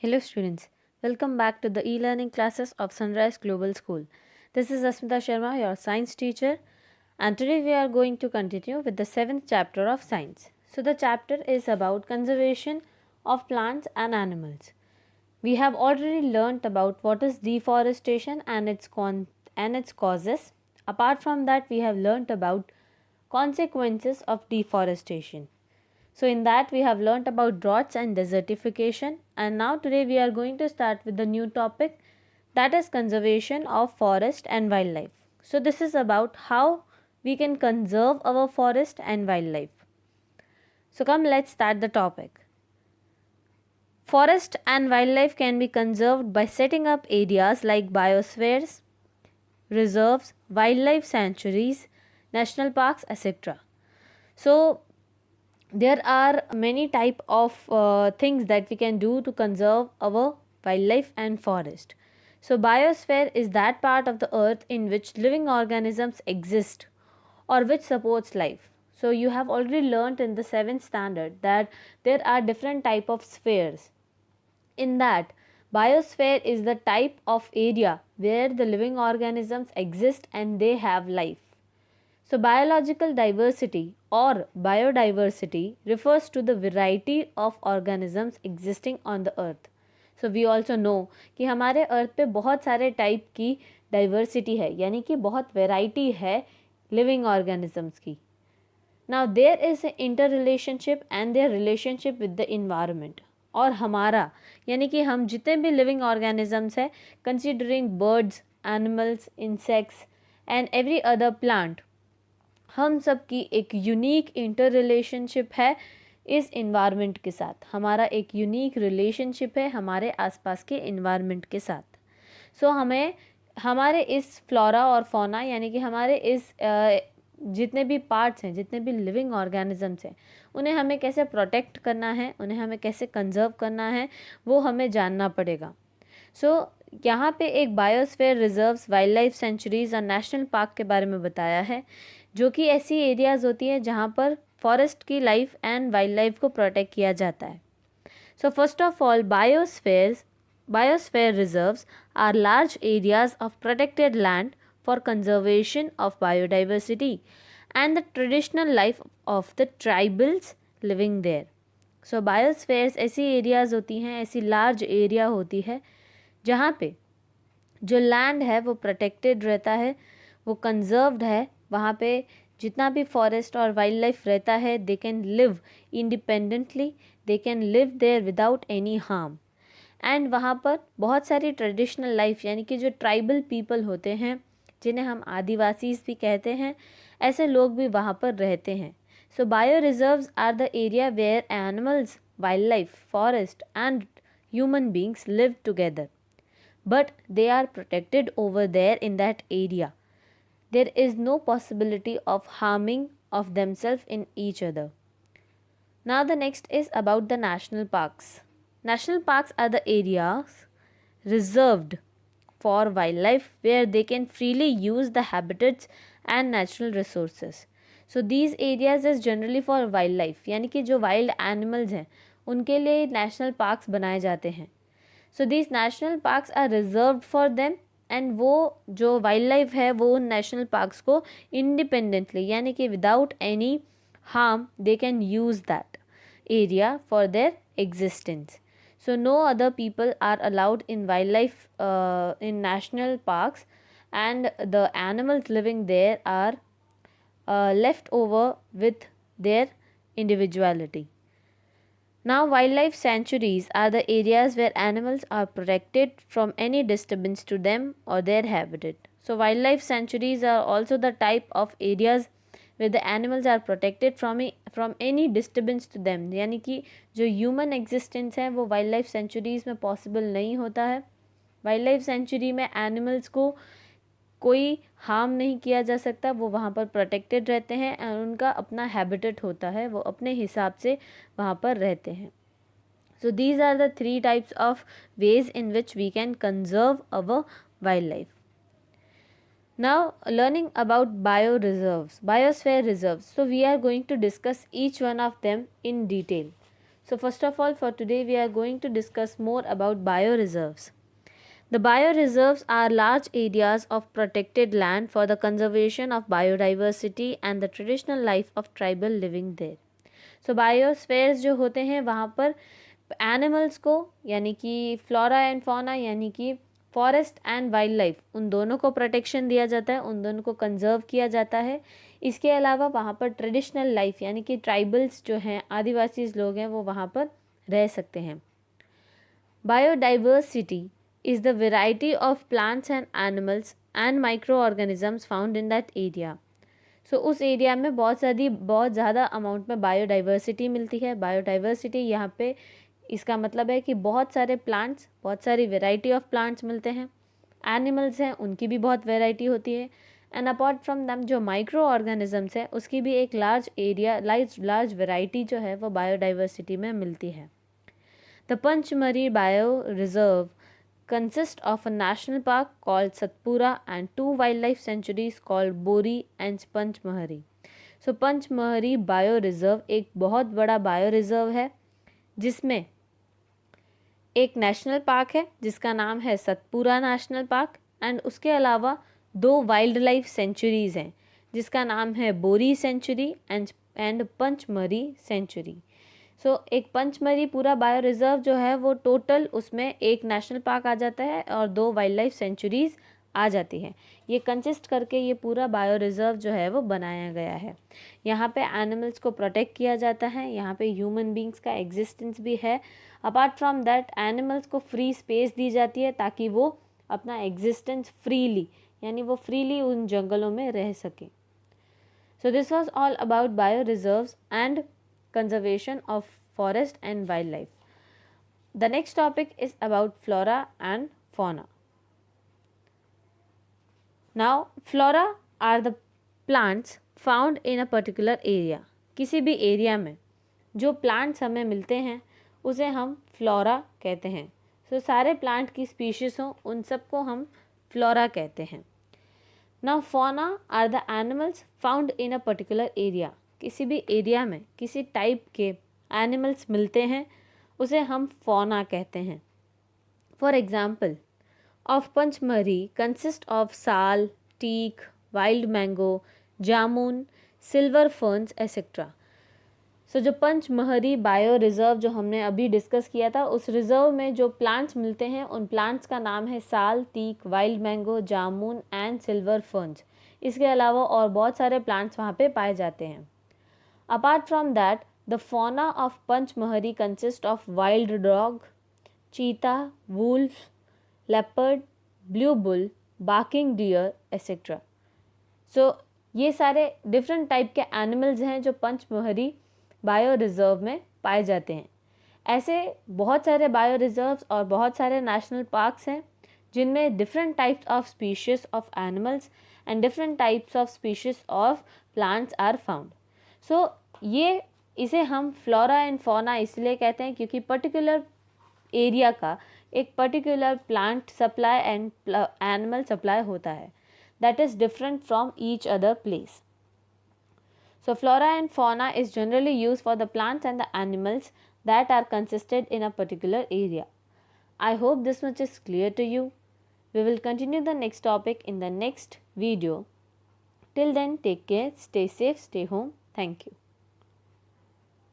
Hello students, welcome back to the e-learning classes of Sunrise Global School. This is Asmita Sharma, your science teacher, and today we are going to continue with the 7th chapter of science. So the chapter is about conservation of plants and animals. We have already learnt about what is deforestation and its causes. Apart from that, we have learnt about consequences of deforestation. So in that we have learnt about droughts and desertification, and now today we are going to start with the new topic, that is conservation of forest and wildlife. So this is about how we can conserve our forest and wildlife. So come, let's start the topic. Forest and wildlife can be conserved by setting up areas like biospheres, reserves, wildlife sanctuaries, national parks, etc. So there are many type of things that we can do to conserve our wildlife and forest. So biosphere is that part of the earth in which living organisms exist or which supports life. So you have already learnt in the 7th standard that there are different type of spheres. In that, biosphere is the type of area where the living organisms exist and they have life. So, biological diversity or biodiversity refers to the variety of organisms existing on the earth. So, we also know कि हमारे अर्थ पे बहुत सारे type की diversity है, यानी कि बहुत वैरायटी है लिविंग ऑर्गेनिजम्स की. Now, there is an interrelationship and their relationship with the environment. और हमारा यानी कि हम जितने भी लिविंग ऑर्गेनिजम्स हैं, considering birds, animals, insects and every other plant, हम सब की एक यूनिक इंटर रिलेशनशिप है इस इन्वायरमेंट के साथ. हमारा एक यूनिक रिलेशनशिप है हमारे आसपास के इन्वायरमेंट के साथ. सो हमें हमारे इस फ्लोरा और फौना यानी कि हमारे इस जितने भी पार्ट्स हैं, जितने भी लिविंग ऑर्गेनिजम्स हैं, उन्हें हमें कैसे प्रोटेक्ट करना है, उन्हें हमें कैसे कंजर्व करना है, वो हमें जानना पड़ेगा. सो यहाँ पे एक biosphere reserves, wild life sanctuaries और नेशनल पार्क के बारे में बताया है, जो कि ऐसी एरियाज़ होती है जहाँ पर फॉरेस्ट की लाइफ एंड वाइल्ड लाइफ को प्रोटेक्ट किया जाता है. So first of all, biosphere reserves are large areas of protected land for conservation of biodiversity and the traditional life of the tribals living there. So biospheres ऐसी areas होती हैं, ऐसी large area होती है जहाँ पे जो लैंड है वो प्रोटेक्टेड रहता है, वो कंजर्व्ड है. वहाँ पे जितना भी फॉरेस्ट और वाइल्ड लाइफ रहता है, they can live independently, they can live there without any harm. And वहाँ पर बहुत सारी ट्रेडिशनल लाइफ यानी कि जो ट्राइबल पीपल होते हैं, जिन्हें हम आदिवासी भी कहते हैं, ऐसे लोग भी वहाँ पर रहते हैं. So bio reserves are the area where animals, wild life, forest and human beings live together, but they are protected over there in that area. There is no possibility of harming of themselves in each other. Now the next is about the national parks. National parks are the areas reserved for wildlife where they can freely use the habitats and natural resources. So these areas is generally for wildlife, यानी कि जो wild animals हैं उनके लिए national parks बनाए जाते हैं. So this national parks are reserved for them, and वो जो वाइल्ड लाइफ है वो उन नेशनल पार्क्स को इंडिपेंडेंटली यानी कि without any harm they can use that area for their existence. So no other people are allowed in wildlife in national parks, and the animals living there are left over with their individuality. Now, wildlife sanctuaries are the areas where animals are protected from any disturbance to them or their habitat. So, wildlife sanctuaries are also the type of areas where the animals are protected from any disturbance to them. यानी कि जो human existence है वो wildlife sanctuaries में possible नहीं होता है. wildlife sanctuary में animals को कोई हार्म नहीं किया जा सकता, वो वहाँ पर प्रोटेक्टेड रहते हैं और उनका अपना हैबिटेट होता है, वो अपने हिसाब से वहाँ पर रहते हैं. So these are the 3 types of ways in which we can conserve our wild life. Now learning about bio reserves, biosphere reserves. So we are going to discuss each one of them in detail. So first of all, for today we are going to discuss more about bioreserves. The bioreserves are large areas of protected land for the conservation of biodiversity and the traditional life of tribal living there. So बायोस्फेयर्स जो होते हैं वहाँ पर animals को यानी कि flora and fauna यानी कि फॉरेस्ट एंड वाइल्ड लाइफ उन दोनों को प्रोटेक्शन दिया जाता है, उन दोनों को कंजर्व किया जाता है. इसके अलावा वहाँ पर ट्रेडिशनल लाइफ यानी कि ट्राइबल्स जो हैं आदिवासी लोग हैं वो वहाँ पर रह सकते हैं. Biodiversity is the variety of plants and animals and microorganisms found in that area. So उस एरिया में बहुत ज़्यादा अमाउंट में बायोडाइवर्सिटी मिलती है. बायोडाइवर्सिटी यहाँ पे इसका मतलब है कि बहुत सारे प्लांट्स, बहुत सारी वेराइटी ऑफ प्लांट्स मिलते हैं. एनिमल्स हैं उनकी भी बहुत वेराइटी होती है. एंड अपार्ट फ्रॉम दैम जो माइक्रो ऑर्गेनिजम्स है उसकी भी एक लार्ज वेराइटी जो है वो बायोडाइवर्सिटी में मिलती है. The Pachmarhi bio reserve consist of a national park called Satpura and 2 wildlife sanctuaries called Bori and Panchmahari. So Panchmahari Bio Reserve एक बहुत बड़ा बायो रिजर्व है जिसमें एक नेशनल पार्क है जिसका नाम है सतपुरा नेशनल पार्क एंड उसके अलावा 2 वाइल्ड लाइफ सेंचुरीज हैं जिसका नाम है बोरी सेंचुरी एंड पंचमरी सेंचुरी. सो एक पंचमरी पूरा बायो रिजर्व जो है वो टोटल उसमें एक नेशनल पार्क आ जाता है और 2 वाइल्ड लाइफ सेंचुरीज आ जाती हैं. ये कंसिस्ट करके ये पूरा बायो रिजर्व जो है वो बनाया गया है. यहाँ पे एनिमल्स को प्रोटेक्ट किया जाता है, यहाँ पे ह्यूमन बींग्स का एग्जिस्टेंस भी है. अपार्ट फ्रॉम दैट एनिमल्स को फ्री स्पेस दी जाती है ताकि वो अपना एग्जिस्टेंस फ्रीली यानी वो फ्रीली उन जंगलों में रह सकें. So this was all about bio reserves and conservation of forest and wildlife. The next topic is about flora and fauna. Now flora are the plants found in a particular area. किसी भी area में जो plants हमें मिलते हैं उसे हम flora कहते हैं. सो सारे प्लांट की स्पीशीज़ हों उन सबको हम फ्लोरा कहते हैं. Now fauna are the animals found in a particular area. किसी भी एरिया में किसी टाइप के एनिमल्स मिलते हैं उसे हम फौना कहते हैं. For example of Pachmarhi consist of साल, टीक, वाइल्ड मैंगो, जामुन, सिल्वर फर्न्स एसेट्रा. सो जो पंचमहरी बायो रिजर्व जो हमने अभी डिस्कस किया था उस रिजर्व में जो प्लांट्स मिलते हैं उन प्लांट्स का नाम है sal, teak, wild mango, jamun and silver ferns. इसके अलावा और बहुत सारे प्लांट्स वहाँ पे पाए जाते हैं. Apart from that, the fauna of Panchmahari consists of wild dog, cheetah, wolf, leopard, blue bull, barking deer, etc. So ये सारे डिफरेंट टाइप के एनिमल्स हैं जो पंचमहरी बायो रिजर्व में पाए जाते हैं. ऐसे बहुत सारे बायो रिजर्व्स और बहुत सारे नेशनल पार्क्स हैं जिनमें different types of species of animals and different types of species of plants are found. So इसे हम फ्लोरा एंड फौना इसलिए कहते हैं क्योंकि पर्टिकुलर एरिया का एक particular plant supply and animal supply होता है that is different from each other place. So flora and fauna is generally use for the plants and the animals that are consisted in a particular area. I hope this much is clear to you. We will continue the next topic in the next video. Till then take care, stay safe, stay home. Thank you.